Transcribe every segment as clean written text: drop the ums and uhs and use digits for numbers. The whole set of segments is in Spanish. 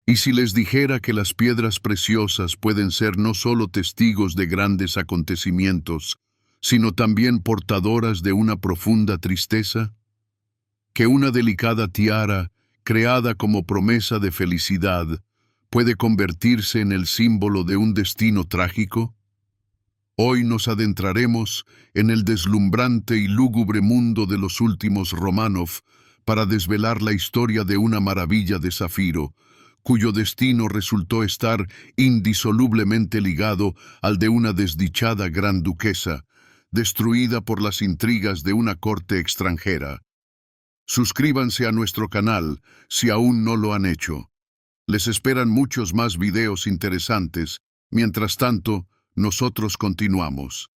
Y si les dijera que las piedras preciosas pueden ser no solo testigos de grandes acontecimientos, sino también portadoras de una profunda tristeza? Que una delicada tiara, creada como promesa de felicidad, puede convertirse en el símbolo de un destino trágico? Hoy nos adentraremos en el deslumbrante y lúgubre mundo de los últimos Románov para desvelar la historia de una maravilla de zafiro, cuyo destino resultó estar indisolublemente ligado al de una desdichada gran duquesa, destruida por las intrigas de una corte extranjera. Suscríbanse a nuestro canal si aún no lo han hecho. Les esperan muchos más videos interesantes. Mientras tanto, nosotros continuamos.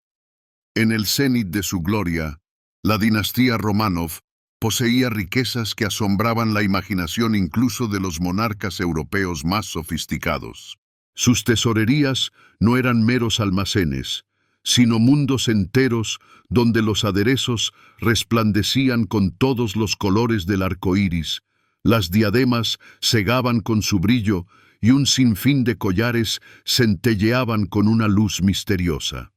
En el cenit de su gloria, la dinastía Románov poseía riquezas que asombraban la imaginación incluso de los monarcas europeos más sofisticados. Sus tesorerías no eran meros almacenes, sino mundos enteros donde los aderezos resplandecían con todos los colores del arco iris, las diademas cegaban con su brillo y un sinfín de collares centelleaban con una luz misteriosa.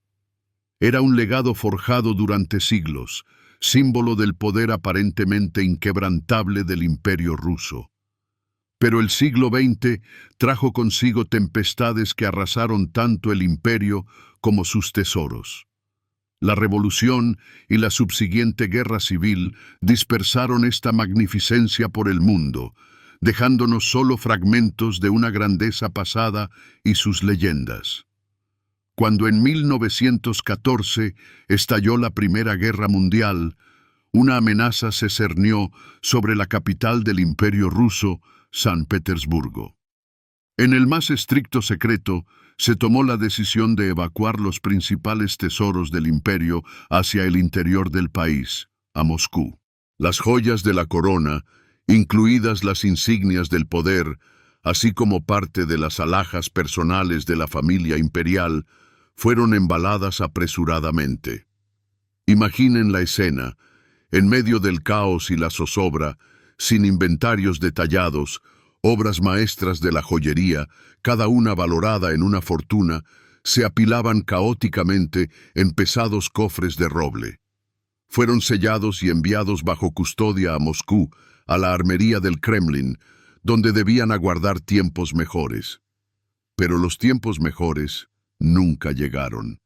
Era un legado forjado durante siglos, símbolo del poder aparentemente inquebrantable del Imperio ruso. Pero el siglo XX trajo consigo tempestades que arrasaron tanto el imperio como sus tesoros. La revolución y la subsiguiente guerra civil dispersaron esta magnificencia por el mundo, dejándonos solo fragmentos de una grandeza pasada y sus leyendas. Cuando en 1914 estalló la Primera Guerra Mundial, una amenaza se cernió sobre la capital del Imperio ruso, San Petersburgo. En el más estricto secreto, se tomó la decisión de evacuar los principales tesoros del imperio hacia el interior del país, a Moscú. Las joyas de la corona, incluidas las insignias del poder, así como parte de las alhajas personales de la familia imperial, fueron embaladas apresuradamente. Imaginen la escena, en medio del caos y la zozobra, sin inventarios detallados, obras maestras de la joyería, cada una valorada en una fortuna, se apilaban caóticamente en pesados cofres de roble. Fueron sellados y enviados bajo custodia a Moscú, a la armería del Kremlin, donde debían aguardar tiempos mejores. Pero los tiempos mejores nunca llegaron.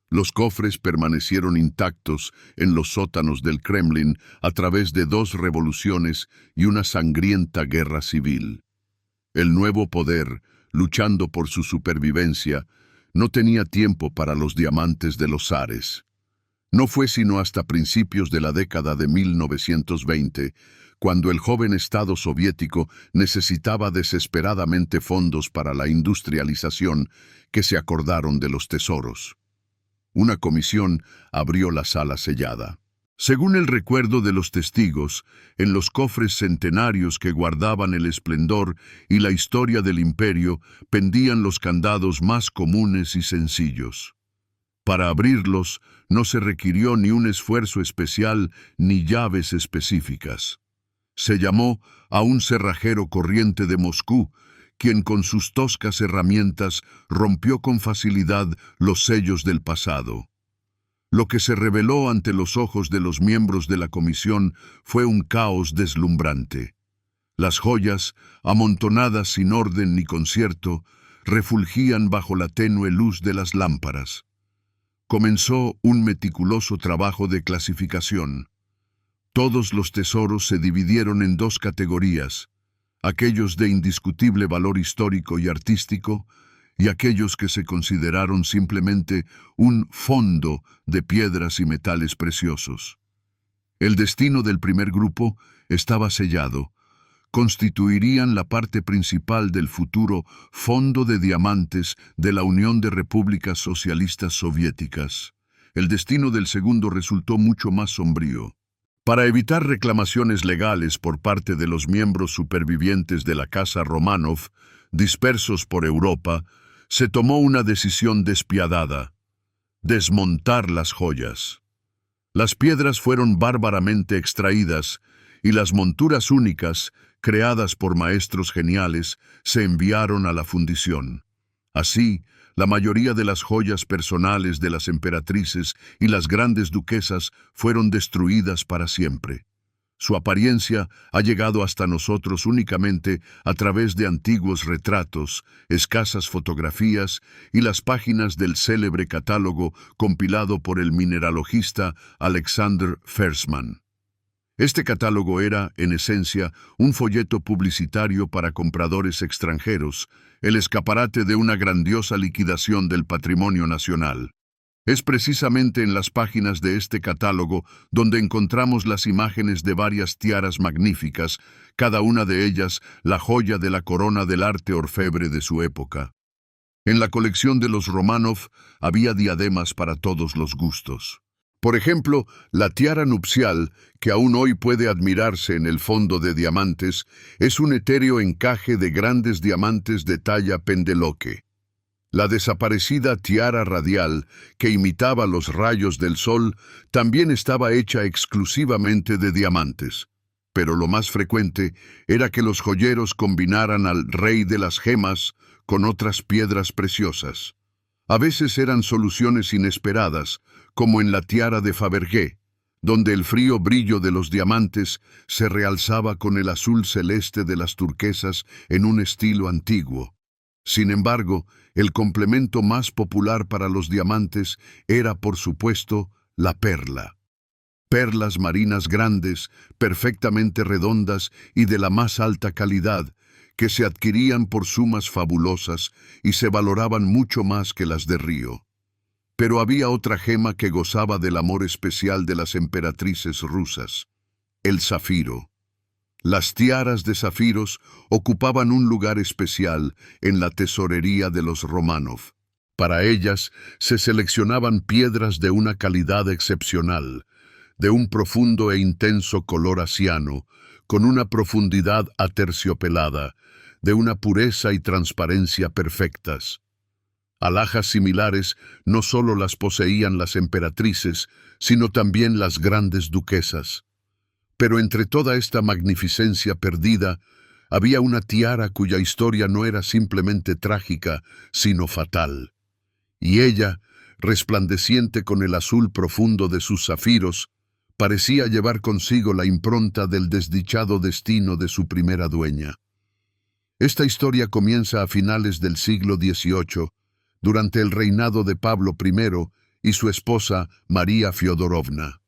Los cofres permanecieron intactos en los sótanos del Kremlin a través de 2 revoluciones y una sangrienta guerra civil. El nuevo poder, luchando por su supervivencia, no tenía tiempo para los diamantes de los zares. No fue sino hasta principios de la década de 1920, cuando el joven Estado soviético necesitaba desesperadamente fondos para la industrialización, que se acordaron de los tesoros. Una comisión abrió la sala sellada. Según el recuerdo de los testigos, en los cofres centenarios que guardaban el esplendor y la historia del imperio pendían los candados más comunes y sencillos. Para abrirlos no se requirió ni un esfuerzo especial ni llaves específicas. Se llamó a un cerrajero corriente de Moscú, quien con sus toscas herramientas rompió con facilidad los sellos del pasado. Lo que se reveló ante los ojos de los miembros de la comisión fue un caos deslumbrante. Las joyas, amontonadas sin orden ni concierto, refulgían bajo la tenue luz de las lámparas. Comenzó un meticuloso trabajo de clasificación. Todos los tesoros se dividieron en 2 categorías: aquellos de indiscutible valor histórico y artístico, y aquellos que se consideraron simplemente un fondo de piedras y metales preciosos. El destino del primer grupo estaba sellado. Constituirían la parte principal del futuro Fondo de Diamantes de la Unión de Repúblicas Socialistas Soviéticas. El destino del segundo resultó mucho más sombrío. Para evitar reclamaciones legales por parte de los miembros supervivientes de la Casa Románov, dispersos por Europa, se tomó una decisión despiadada: desmontar las joyas. Las piedras fueron bárbaramente extraídas y las monturas únicas, creadas por maestros geniales, se enviaron a la fundición. Así, la mayoría de las joyas personales de las emperatrices y las grandes duquesas fueron destruidas para siempre. Su apariencia ha llegado hasta nosotros únicamente a través de antiguos retratos, escasas fotografías y las páginas del célebre catálogo compilado por el mineralogista Alexander Fersman. Este catálogo era, en esencia, un folleto publicitario para compradores extranjeros, el escaparate de una grandiosa liquidación del patrimonio nacional. Es precisamente en las páginas de este catálogo donde encontramos las imágenes de varias tiaras magníficas, cada una de ellas la joya de la corona del arte orfebre de su época. En la colección de los Románov había diademas para todos los gustos. Por ejemplo, la tiara nupcial, que aún hoy puede admirarse en el fondo de diamantes, es un etéreo encaje de grandes diamantes de talla pendeloque. La desaparecida tiara radial, que imitaba los rayos del sol, también estaba hecha exclusivamente de diamantes. Pero lo más frecuente era que los joyeros combinaran al rey de las gemas con otras piedras preciosas. A veces eran soluciones inesperadas, como en la tiara de Fabergé, donde el frío brillo de los diamantes se realzaba con el azul celeste de las turquesas en un estilo antiguo. Sin embargo, el complemento más popular para los diamantes era, por supuesto, la perla. Perlas marinas grandes, perfectamente redondas y de la más alta calidad, que se adquirían por sumas fabulosas y se valoraban mucho más que las de río. Pero había otra gema que gozaba del amor especial de las emperatrices rusas: el zafiro. Las tiaras de zafiros ocupaban un lugar especial en la tesorería de los Románov. Para ellas se seleccionaban piedras de una calidad excepcional, de un profundo e intenso color asiano, con una profundidad aterciopelada, de una pureza y transparencia perfectas. Alhajas similares no solo las poseían las emperatrices, sino también las grandes duquesas. Pero entre toda esta magnificencia perdida, había una tiara cuya historia no era simplemente trágica, sino fatal. Y ella, resplandeciente con el azul profundo de sus zafiros, parecía llevar consigo la impronta del desdichado destino de su primera dueña. Esta historia comienza a finales del siglo XVIII, durante el reinado de Pablo I y su esposa María Fiodorovna.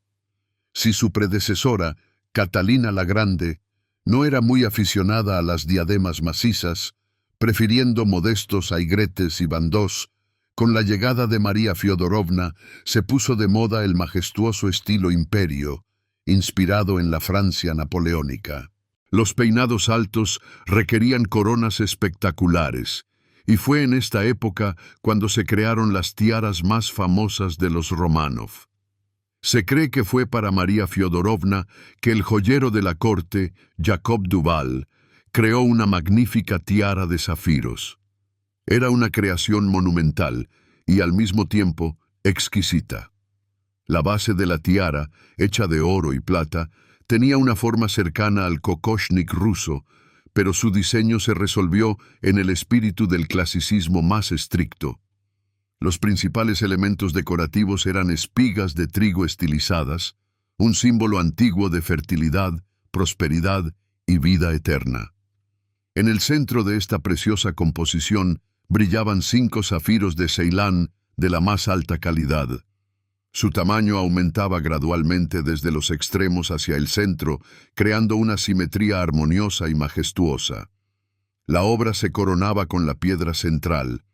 Si su predecesora, Catalina la Grande, no era muy aficionada a las diademas macizas, prefiriendo modestos aigretes y bandós, con la llegada de María Fiodorovna se puso de moda el majestuoso estilo imperio, inspirado en la Francia napoleónica. Los peinados altos requerían coronas espectaculares, y fue en esta época cuando se crearon las tiaras más famosas de los Románov. Se cree que fue para María Fiodorovna que el joyero de la corte, Jacob Duval, creó una magnífica tiara de zafiros. Era una creación monumental y al mismo tiempo exquisita. La base de la tiara, hecha de oro y plata, tenía una forma cercana al kokoshnik ruso, pero su diseño se resolvió en el espíritu del clasicismo más estricto. Los principales elementos decorativos eran espigas de trigo estilizadas, un símbolo antiguo de fertilidad, prosperidad y vida eterna. En el centro de esta preciosa composición brillaban 5 zafiros de Ceilán de la más alta calidad. Su tamaño aumentaba gradualmente desde los extremos hacia el centro, creando una simetría armoniosa y majestuosa. La obra se coronaba con la piedra central,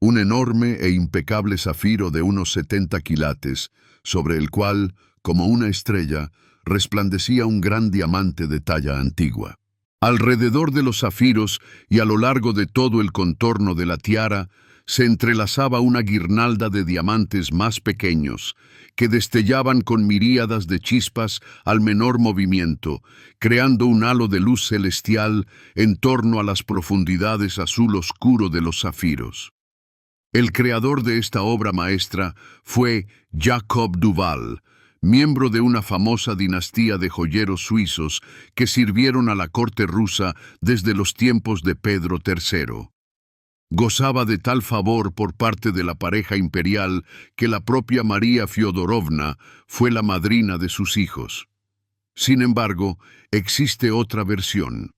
un enorme e impecable zafiro de unos 70 quilates, sobre el cual, como una estrella, resplandecía un gran diamante de talla antigua. Alrededor de los zafiros y a lo largo de todo el contorno de la tiara, se entrelazaba una guirnalda de diamantes más pequeños, que destellaban con miríadas de chispas al menor movimiento, creando un halo de luz celestial en torno a las profundidades azul oscuro de los zafiros. El creador de esta obra maestra fue Jacob Duval, miembro de una famosa dinastía de joyeros suizos que sirvieron a la corte rusa desde los tiempos de Pedro III. Gozaba de tal favor por parte de la pareja imperial que la propia María Fiodorovna fue la madrina de sus hijos. Sin embargo, existe otra versión.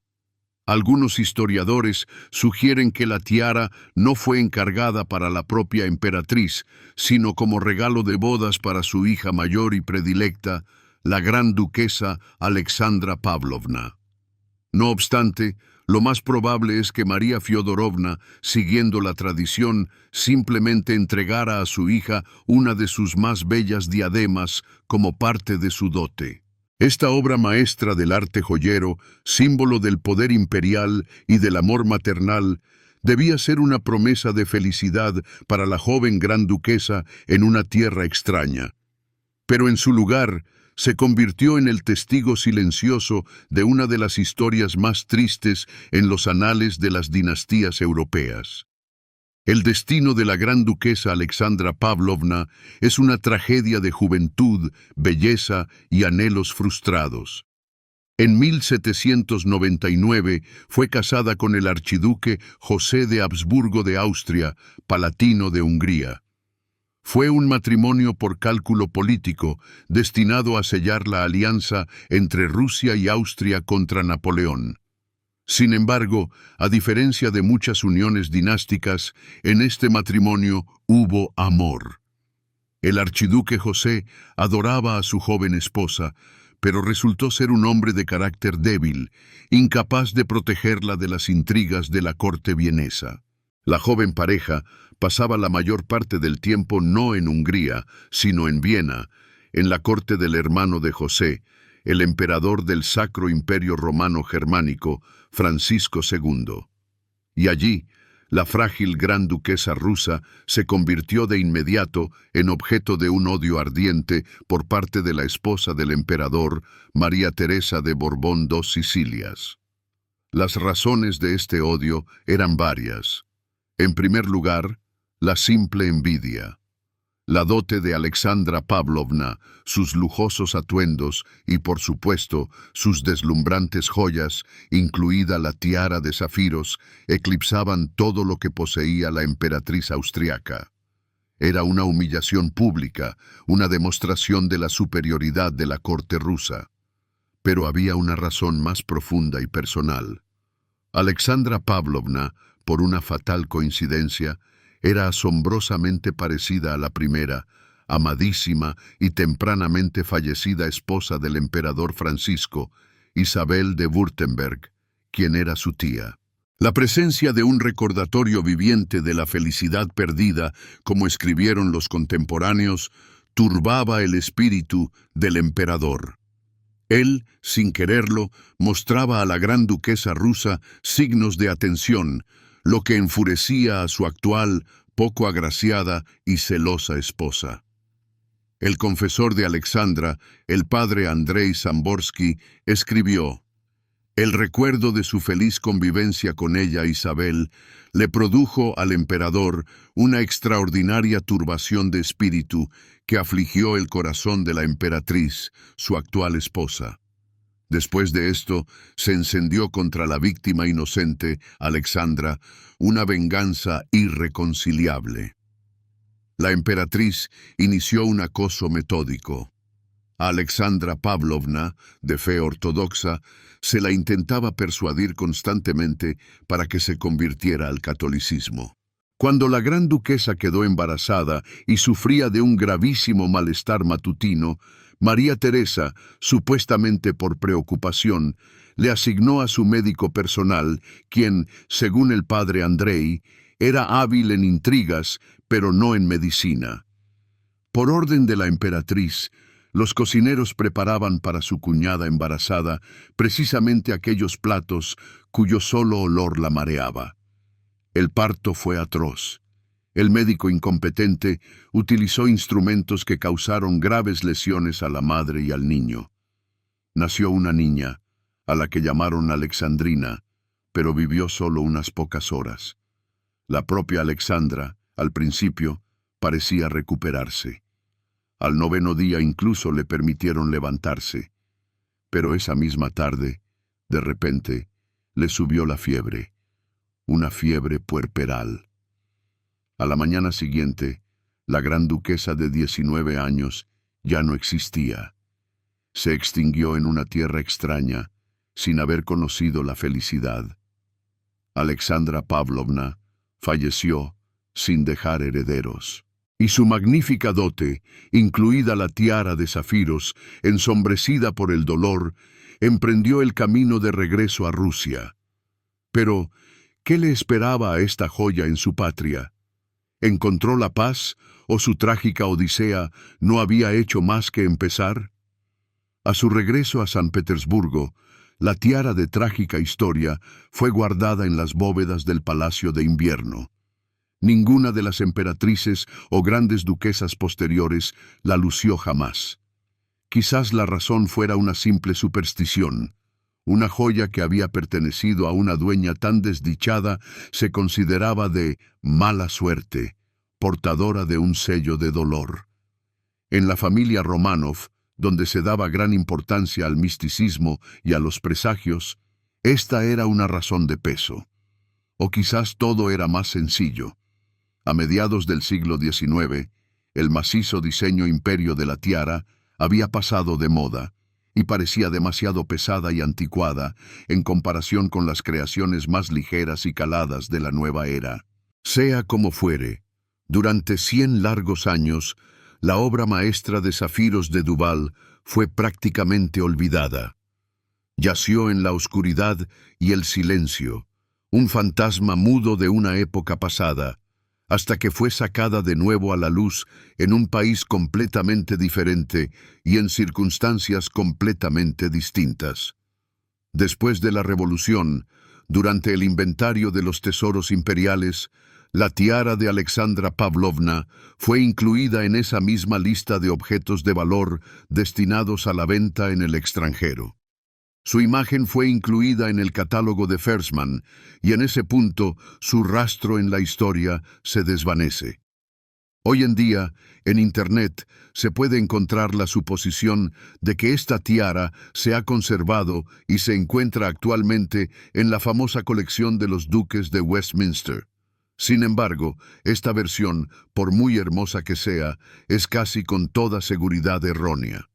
Algunos historiadores sugieren que la tiara no fue encargada para la propia emperatriz, sino como regalo de bodas para su hija mayor y predilecta, la gran duquesa Alexandra Pavlovna. No obstante, lo más probable es que María Fiodorovna, siguiendo la tradición, simplemente entregara a su hija una de sus más bellas diademas como parte de su dote. Esta obra maestra del arte joyero, símbolo del poder imperial y del amor maternal, debía ser una promesa de felicidad para la joven gran duquesa en una tierra extraña. Pero en su lugar, se convirtió en el testigo silencioso de una de las historias más tristes en los anales de las dinastías europeas. El destino de la gran duquesa Alexandra Pavlovna es una tragedia de juventud, belleza y anhelos frustrados. En 1799 fue casada con el archiduque José de Habsburgo de Austria, palatino de Hungría. Fue un matrimonio por cálculo político, destinado a sellar la alianza entre Rusia y Austria contra Napoleón. Sin embargo, a diferencia de muchas uniones dinásticas, en este matrimonio hubo amor. El archiduque José adoraba a su joven esposa, pero resultó ser un hombre de carácter débil, incapaz de protegerla de las intrigas de la corte vienesa. La joven pareja pasaba la mayor parte del tiempo no en Hungría, sino en Viena, en la corte del hermano de José, el emperador del Sacro Imperio Romano Germánico, Francisco II. Y allí, la frágil gran duquesa rusa se convirtió de inmediato en objeto de un odio ardiente por parte de la esposa del emperador, María Teresa de Borbón dos Sicilias. Las razones de este odio eran varias. En primer lugar, la simple envidia. La dote de Alexandra Pavlovna, sus lujosos atuendos y, por supuesto, sus deslumbrantes joyas, incluida la tiara de zafiros, eclipsaban todo lo que poseía la emperatriz austriaca. Era una humillación pública, una demostración de la superioridad de la corte rusa. Pero había una razón más profunda y personal. Alexandra Pavlovna, por una fatal coincidencia, era asombrosamente parecida a la primera, amadísima y tempranamente fallecida esposa del emperador Francisco, Isabel de Württemberg, quien era su tía. La presencia de un recordatorio viviente de la felicidad perdida, como escribieron los contemporáneos, turbaba el espíritu del emperador. Él, sin quererlo, mostraba a la gran duquesa rusa signos de atención, lo que enfurecía a su actual, poco agraciada y celosa esposa. El confesor de Alexandra, el padre Andrei Zamborsky, escribió: el recuerdo de su feliz convivencia con ella, Isabel, le produjo al emperador una extraordinaria turbación de espíritu que afligió el corazón de la emperatriz, su actual esposa. Después de esto, se encendió contra la víctima inocente, Alexandra, una venganza irreconciliable. La emperatriz inició un acoso metódico. A Alexandra Pavlovna, de fe ortodoxa, se la intentaba persuadir constantemente para que se convirtiera al catolicismo. Cuando la gran duquesa quedó embarazada y sufría de un gravísimo malestar matutino, María Teresa, supuestamente por preocupación, le asignó a su médico personal, quien, según el padre Andrei, era hábil en intrigas, pero no en medicina. Por orden de la emperatriz, los cocineros preparaban para su cuñada embarazada precisamente aquellos platos cuyo solo olor la mareaba. El parto fue atroz. El médico incompetente utilizó instrumentos que causaron graves lesiones a la madre y al niño. Nació una niña, a la que llamaron Alexandrina, pero vivió solo unas pocas horas. La propia Alexandra, al principio, parecía recuperarse. Al noveno día incluso le permitieron levantarse. Pero esa misma tarde, de repente, le subió la fiebre, una fiebre puerperal. A la mañana siguiente, la gran duquesa de 19 años ya no existía. Se extinguió en una tierra extraña, sin haber conocido la felicidad. Alexandra Pavlovna falleció sin dejar herederos. Y su magnífica dote, incluida la tiara de zafiros, ensombrecida por el dolor, emprendió el camino de regreso a Rusia. Pero, ¿qué le esperaba a esta joya en su patria? ¿Encontró la paz o su trágica odisea no había hecho más que empezar? A su regreso a San Petersburgo, la tiara de trágica historia fue guardada en las bóvedas del Palacio de Invierno. Ninguna de las emperatrices o grandes duquesas posteriores la lució jamás. Quizás la razón fuera una simple superstición. Una joya que había pertenecido a una dueña tan desdichada se consideraba de mala suerte, portadora de un sello de dolor. En la familia Romanov, donde se daba gran importancia al misticismo y a los presagios, esta era una razón de peso. O quizás todo era más sencillo. A mediados del siglo XIX, el macizo diseño imperio de la tiara había pasado de moda y parecía demasiado pesada y anticuada en comparación con las creaciones más ligeras y caladas de la nueva era. Sea como fuere, durante 100 largos años, la obra maestra de zafiros de Duval fue prácticamente olvidada. Yació en la oscuridad y el silencio, un fantasma mudo de una época pasada, hasta que fue sacada de nuevo a la luz en un país completamente diferente y en circunstancias completamente distintas. Después de la Revolución, durante el inventario de los tesoros imperiales, la tiara de Alexandra Pavlovna fue incluida en esa misma lista de objetos de valor destinados a la venta en el extranjero. Su imagen fue incluida en el catálogo de Fersman, y en ese punto su rastro en la historia se desvanece. Hoy en día, en Internet, se puede encontrar la suposición de que esta tiara se ha conservado y se encuentra actualmente en la famosa colección de los duques de Westminster. Sin embargo, esta versión, por muy hermosa que sea, es casi con toda seguridad errónea.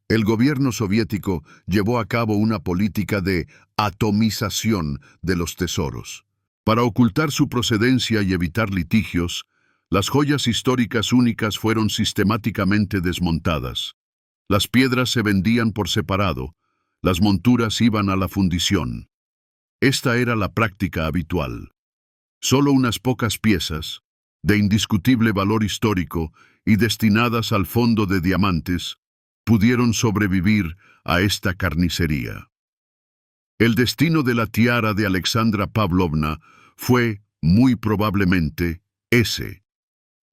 El gobierno soviético llevó a cabo una política de atomización de los tesoros. Para ocultar su procedencia y evitar litigios, las joyas históricas únicas fueron sistemáticamente desmontadas. Las piedras se vendían por separado, las monturas iban a la fundición. Esta era la práctica habitual. Solo unas pocas piezas, de indiscutible valor histórico y destinadas al fondo de diamantes, pudieron sobrevivir a esta carnicería. El destino de la tiara de Alexandra Pavlovna fue, muy probablemente, ese.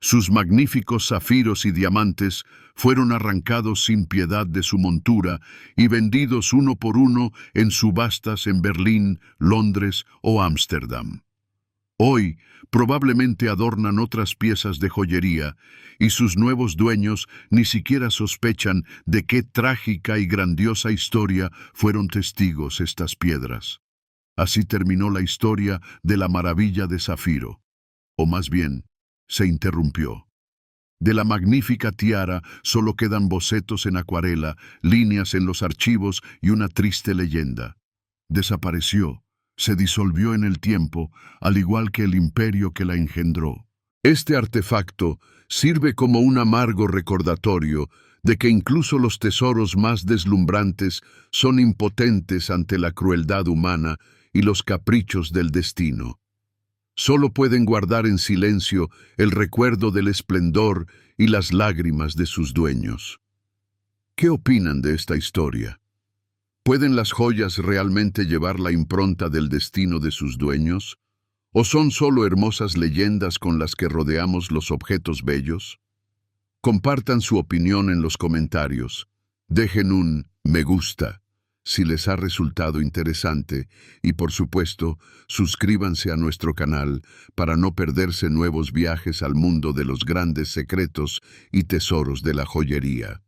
Sus magníficos zafiros y diamantes fueron arrancados sin piedad de su montura y vendidos uno por uno en subastas en Berlín, Londres o Ámsterdam. Hoy, probablemente adornan otras piezas de joyería, y sus nuevos dueños ni siquiera sospechan de qué trágica y grandiosa historia fueron testigos estas piedras. Así terminó la historia de la maravilla de zafiro, o más bien, se interrumpió. De la magnífica tiara solo quedan bocetos en acuarela, líneas en los archivos y una triste leyenda. Desapareció. Se disolvió en el tiempo, al igual que el imperio que la engendró. Este artefacto sirve como un amargo recordatorio de que incluso los tesoros más deslumbrantes son impotentes ante la crueldad humana y los caprichos del destino. Solo pueden guardar en silencio el recuerdo del esplendor y las lágrimas de sus dueños. ¿Qué opinan de esta historia? ¿Pueden las joyas realmente llevar la impronta del destino de sus dueños? ¿O son solo hermosas leyendas con las que rodeamos los objetos bellos? Compartan su opinión en los comentarios. Dejen un me gusta Si les ha resultado interesante, y por supuesto, suscríbanse a nuestro canal para no perderse nuevos viajes al mundo de los grandes secretos y tesoros de la joyería.